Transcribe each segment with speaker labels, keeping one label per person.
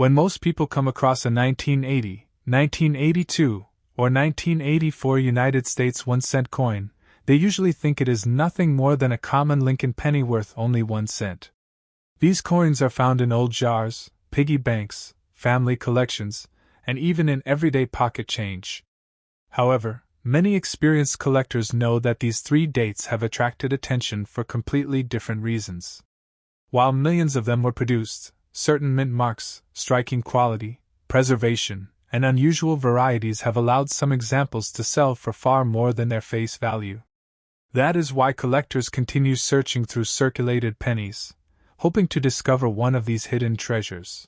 Speaker 1: When most people come across a 1980, 1982, or 1984 United States 1-cent coin, they usually think it is nothing more than a common Lincoln penny worth only 1 cent. These coins are found in old jars, piggy banks, family collections, and even in everyday pocket change. However, many experienced collectors know that these three dates have attracted attention for completely different reasons. While millions of them were produced, certain mint marks, striking quality, preservation, and unusual varieties have allowed some examples to sell for far more than their face value. That is why collectors continue searching through circulated pennies, hoping to discover one of these hidden treasures.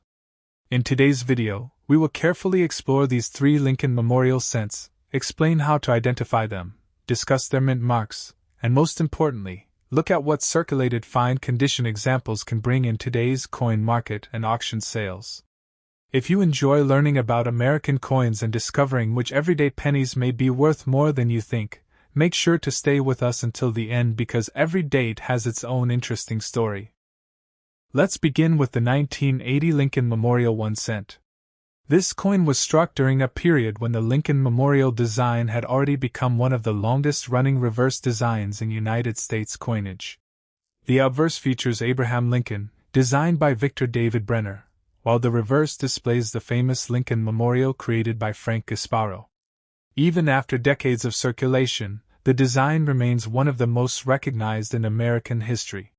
Speaker 1: In today's video, we will carefully explore these three Lincoln Memorial cents, explain how to identify them, discuss their mint marks, and most importantly, look at what circulated fine condition examples can bring in today's coin market and auction sales. If you enjoy learning about American coins and discovering which everyday pennies may be worth more than you think, make sure to stay with us until the end because every date has its own interesting story. Let's begin with the 1980 Lincoln Memorial 1 cent. This coin was struck during a period when the Lincoln Memorial design had already become one of the longest-running reverse designs in United States coinage. The obverse features Abraham Lincoln, designed by Victor David Brenner, while the reverse displays the famous Lincoln Memorial created by Frank Gasparo. Even after decades of circulation, the design remains one of the most recognized in American history.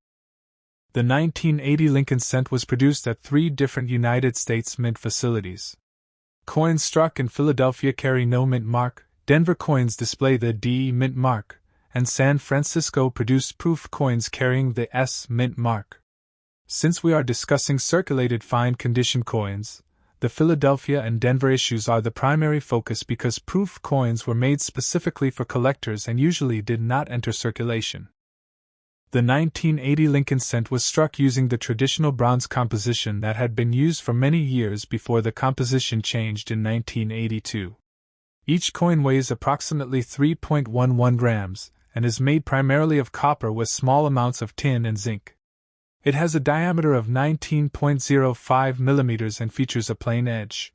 Speaker 1: The 1980 Lincoln cent was produced at 3 different United States mint facilities. Coins struck in Philadelphia carry no mint mark, Denver coins display the D mint mark, and San Francisco produced proof coins carrying the S mint mark. Since we are discussing circulated fine condition coins, the Philadelphia and Denver issues are the primary focus because proof coins were made specifically for collectors and usually did not enter circulation. The 1980 Lincoln cent was struck using the traditional bronze composition that had been used for many years before the composition changed in 1982. Each coin weighs approximately 3.11 grams and is made primarily of copper with small amounts of tin and zinc. It has a diameter of 19.05 millimeters and features a plain edge.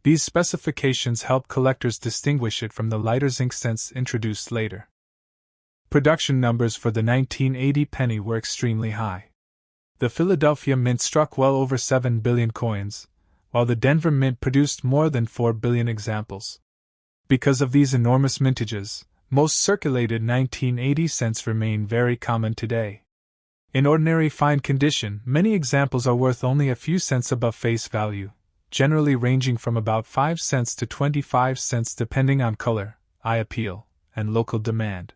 Speaker 1: These specifications help collectors distinguish it from the lighter zinc cents introduced later. Production numbers for the 1980 penny were extremely high. The Philadelphia Mint struck well over 7 billion coins, while the Denver Mint produced more than 4 billion examples. Because of these enormous mintages, most circulated 1980 cents remain very common today. In ordinary fine condition, many examples are worth only a few cents above face value, generally ranging from about 5 cents to 25 cents depending on color, eye appeal, and local demand.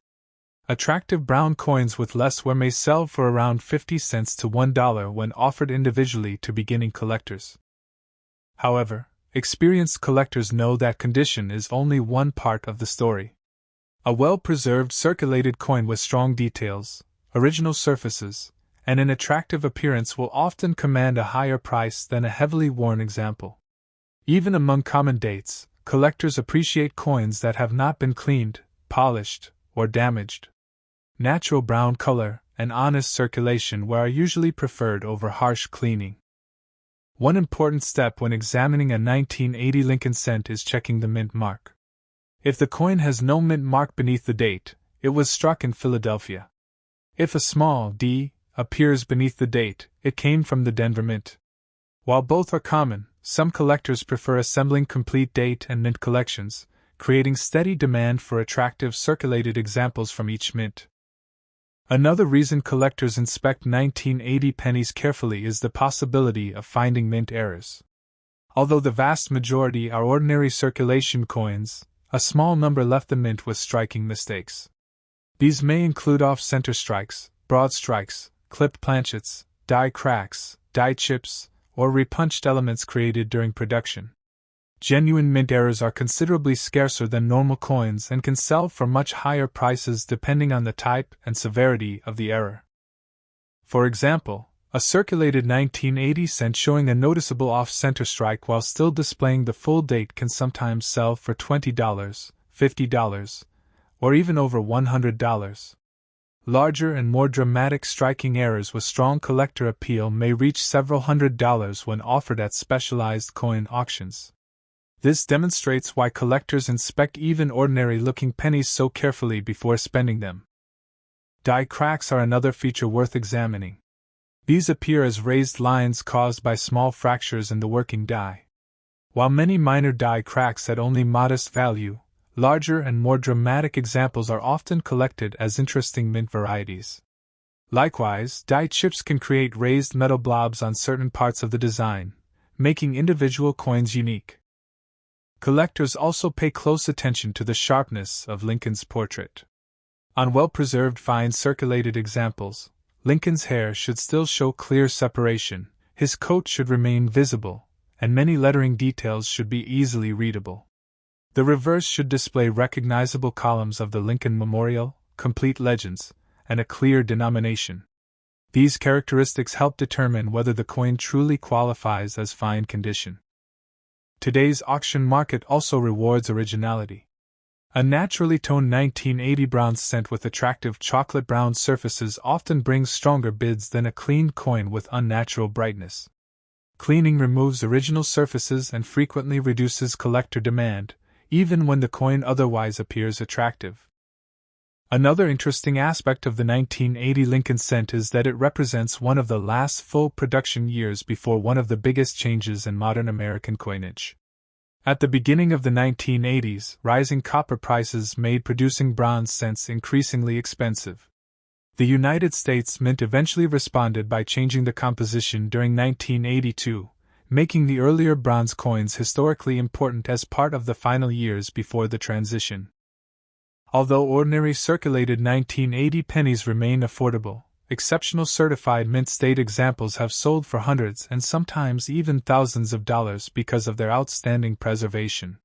Speaker 1: Attractive brown coins with less wear may sell for around 50 cents to $1 when offered individually to beginning collectors. However, experienced collectors know that condition is only one part of the story. A well-preserved circulated coin with strong details, original surfaces, and an attractive appearance will often command a higher price than a heavily worn example. Even among common dates, collectors appreciate coins that have not been cleaned, polished, or damaged. Natural brown color and honest circulation wear are usually preferred over harsh cleaning. One important step when examining a 1980 Lincoln cent is checking the mint mark. If the coin has no mint mark beneath the date, it was struck in Philadelphia. If a small D appears beneath the date, it came from the Denver Mint. While both are common, some collectors prefer assembling complete date and mint collections, creating steady demand for attractive circulated examples from each mint. Another reason collectors inspect 1980 pennies carefully is the possibility of finding mint errors. Although the vast majority are ordinary circulation coins, a small number left the mint with striking mistakes. These may include off-center strikes, broad strikes, clipped planchets, die cracks, die chips, or repunched elements created during production. Genuine mint errors are considerably scarcer than normal coins and can sell for much higher prices depending on the type and severity of the error. For example, a circulated 1980 cent showing a noticeable off-center strike while still displaying the full date can sometimes sell for $20, $50, or even over $100. Larger and more dramatic striking errors with strong collector appeal may reach several $100s when offered at specialized coin auctions. This demonstrates why collectors inspect even ordinary-looking pennies so carefully before spending them. Die cracks are another feature worth examining. These appear as raised lines caused by small fractures in the working die. While many minor die cracks at only modest value, larger and more dramatic examples are often collected as interesting mint varieties. Likewise, die chips can create raised metal blobs on certain parts of the design, making individual coins unique. Collectors also pay close attention to the sharpness of Lincoln's portrait. On well-preserved fine circulated examples, Lincoln's hair should still show clear separation, his coat should remain visible, and many lettering details should be easily readable. The reverse should display recognizable columns of the Lincoln Memorial, complete legends, and a clear denomination. These characteristics help determine whether the coin truly qualifies as fine condition. Today's auction market also rewards originality. A naturally toned 1980 bronze cent with attractive chocolate brown surfaces often brings stronger bids than a clean coin with unnatural brightness. Cleaning removes original surfaces and frequently reduces collector demand, even when the coin otherwise appears attractive. Another interesting aspect of the 1980 Lincoln cent is that it represents one of the last full production years before one of the biggest changes in modern American coinage. At the beginning of the 1980s, rising copper prices made producing bronze cents increasingly expensive. The United States Mint eventually responded by changing the composition during 1982, making the earlier bronze coins historically important as part of the final years before the transition. Although ordinary circulated 1980 pennies remain affordable, exceptional certified mint state examples have sold for hundreds and sometimes even thousands of dollars because of their outstanding preservation.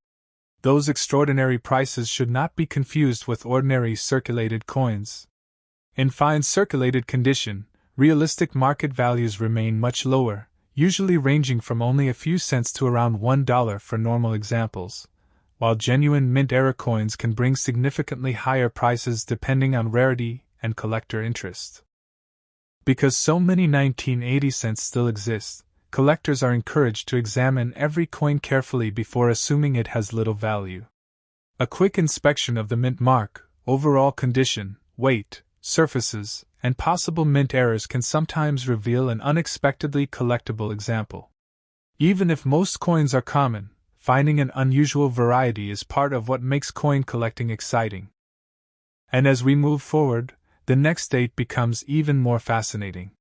Speaker 1: Those extraordinary prices should not be confused with ordinary circulated coins. In fine circulated condition, realistic market values remain much lower, usually ranging from only a few cents to around $1 for normal examples, while genuine mint-era coins can bring significantly higher prices depending on rarity and collector interest. Because so many 1980 cents still exist, collectors are encouraged to examine every coin carefully before assuming it has little value. A quick inspection of the mint mark, overall condition, weight, surfaces, and possible mint errors can sometimes reveal an unexpectedly collectible example. Even if most coins are common, finding an unusual variety is part of what makes coin collecting exciting. And as we move forward, the next date becomes even more fascinating.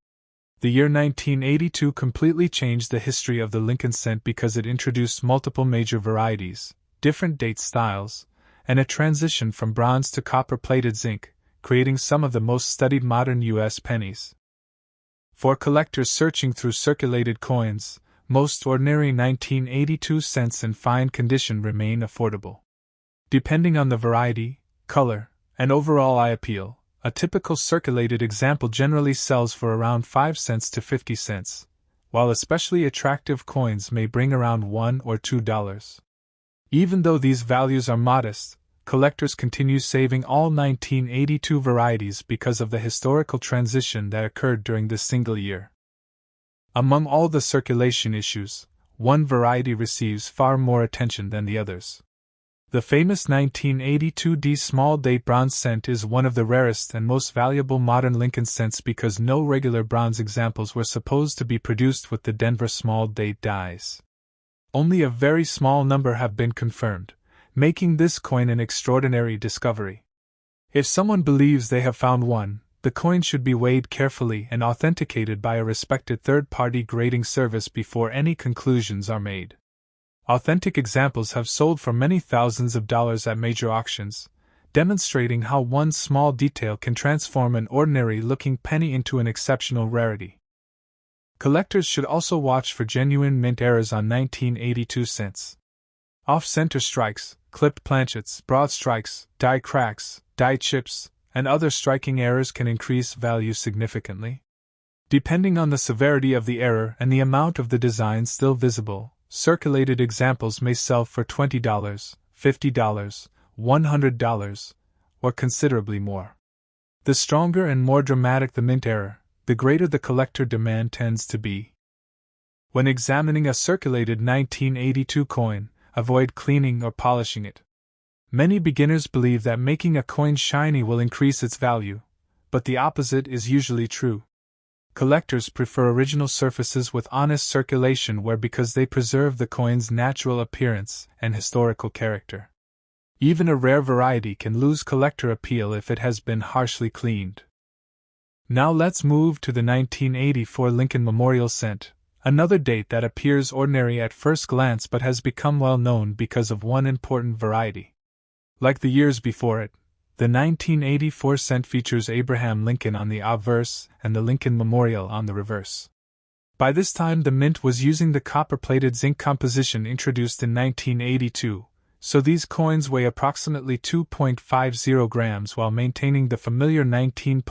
Speaker 1: The year 1982 completely changed the history of the Lincoln cent because it introduced multiple major varieties, different date styles, and a transition from bronze to copper-plated zinc, creating some of the most studied modern U.S. pennies. For collectors searching through circulated coins, most ordinary 1982 cents in fine condition remain affordable. Depending on the variety, color, and overall eye appeal, a typical circulated example generally sells for around 5 cents to 50 cents, while especially attractive coins may bring around $1 or $2. Even though these values are modest, collectors continue saving all 1982 varieties because of the historical transition that occurred during this single year. Among all the circulation issues, one variety receives far more attention than the others. The famous 1982 D small date bronze cent is one of the rarest and most valuable modern Lincoln cents because no regular bronze examples were supposed to be produced with the Denver small date dies. Only a very small number have been confirmed, making this coin an extraordinary discovery. If someone believes they have found one, the coin should be weighed carefully and authenticated by a respected third-party grading service before any conclusions are made. Authentic examples have sold for many thousands of dollars at major auctions, demonstrating how one small detail can transform an ordinary-looking penny into an exceptional rarity. Collectors should also watch for genuine mint errors on 1982 cents. Off-center strikes, clipped planchets, broad strikes, die cracks, die chips, and other striking errors can increase value significantly. Depending on the severity of the error and the amount of the design still visible, circulated examples may sell for $20, $50, $100, or considerably more. The stronger and more dramatic the mint error, the greater the collector demand tends to be. When examining a circulated 1982 coin, avoid cleaning or polishing it. Many beginners believe that making a coin shiny will increase its value, but the opposite is usually true. Collectors prefer original surfaces with honest circulation wear because they preserve the coin's natural appearance and historical character. Even a rare variety can lose collector appeal if it has been harshly cleaned. Now let's move to the 1984 Lincoln Memorial Cent, another date that appears ordinary at first glance but has become well known because of one important variety. Like the years before it, the 1984 cent features Abraham Lincoln on the obverse and the Lincoln Memorial on the reverse. By this time, the mint was using the copper-plated zinc composition introduced in 1982, so these coins weigh approximately 2.50 grams while maintaining the familiar 19.05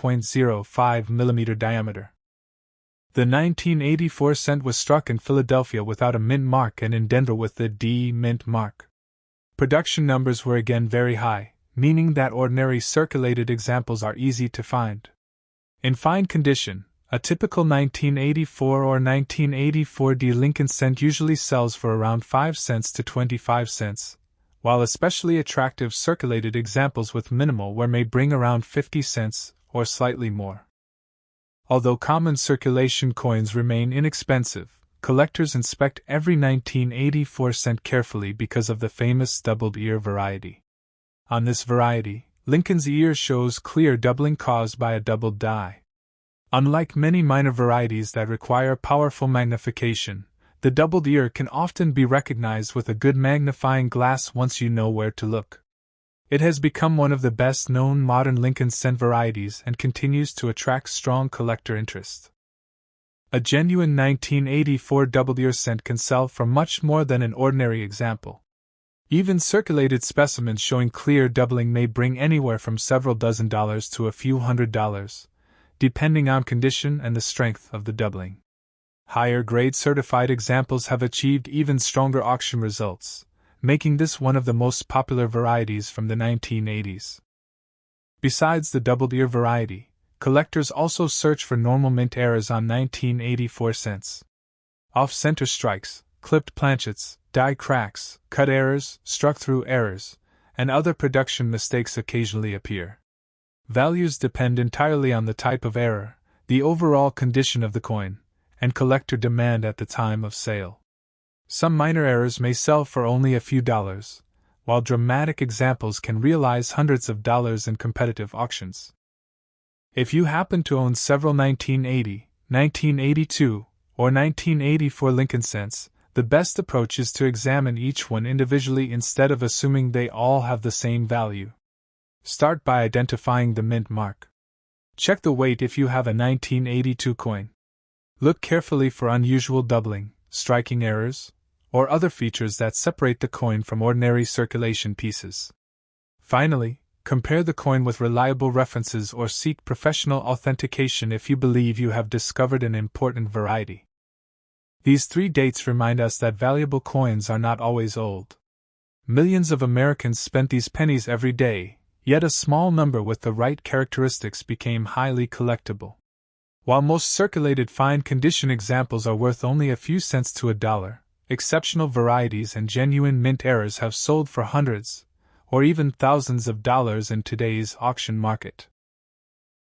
Speaker 1: mm diameter. The 1984 cent was struck in Philadelphia without a mint mark and in Denver with the D mint mark. Production numbers were again very high, meaning that ordinary circulated examples are easy to find. In fine condition, a typical 1984 or 1984 D Lincoln cent usually sells for around 5 cents to 25 cents, while especially attractive circulated examples with minimal wear may bring around 50 cents or slightly more. Although common circulation coins remain inexpensive, collectors inspect every 1984 cent carefully because of the famous doubled ear variety. On this variety, Lincoln's ear shows clear doubling caused by a doubled die. Unlike many minor varieties that require powerful magnification, the doubled ear can often be recognized with a good magnifying glass once you know where to look. It has become one of the best-known modern Lincoln cent varieties and continues to attract strong collector interest. A genuine 1984 doubled ear cent can sell for much more than an ordinary example. Even circulated specimens showing clear doubling may bring anywhere from several dozen dollars to a few $100s, depending on condition and the strength of the doubling. Higher-grade certified examples have achieved even stronger auction results, making this one of the most popular varieties from the 1980s. Besides the doubled ear variety, collectors also search for normal mint errors on 1984 cents. Off-center strikes, clipped planchets, die cracks, cut errors, struck-through errors, and other production mistakes occasionally appear. Values depend entirely on the type of error, the overall condition of the coin, and collector demand at the time of sale. Some minor errors may sell for only a few dollars, while dramatic examples can realize hundreds of dollars in competitive auctions. If you happen to own several 1980, 1982, or 1984 Lincoln cents, the best approach is to examine each one individually instead of assuming they all have the same value. Start by identifying the mint mark. Check the weight if you have a 1982 coin. Look carefully for unusual doubling, striking errors, or other features that separate the coin from ordinary circulation pieces. Finally, compare the coin with reliable references or seek professional authentication if you believe you have discovered an important variety. These 3 dates remind us that valuable coins are not always old. Millions of Americans spent these pennies every day, yet a small number with the right characteristics became highly collectible. While most circulated fine condition examples are worth only a few cents to a dollar, exceptional varieties and genuine mint errors have sold for hundreds, or even thousands of dollars in today's auction market.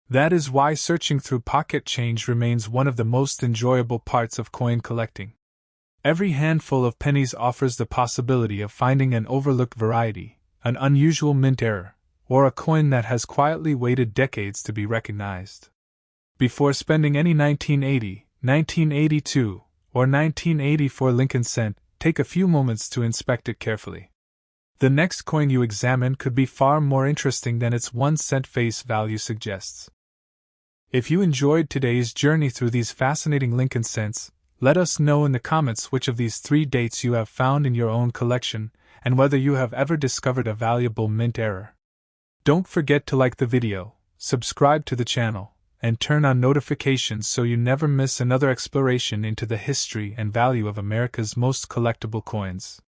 Speaker 1: That is why searching through pocket change remains one of the most enjoyable parts of coin collecting. Every handful of pennies offers the possibility of finding an overlooked variety, an unusual mint error, or a coin that has quietly waited decades to be recognized. Before spending any 1980, 1982, or 1984 Lincoln cent, take a few moments to inspect it carefully. The next coin you examine could be far more interesting than its 1 cent face value suggests. If you enjoyed today's journey through these fascinating Lincoln cents, let us know in the comments which of these 3 dates you have found in your own collection, and whether you have ever discovered a valuable mint error. Don't forget to like the video, subscribe to the channel, and turn on notifications so you never miss another exploration into the history and value of America's most collectible coins.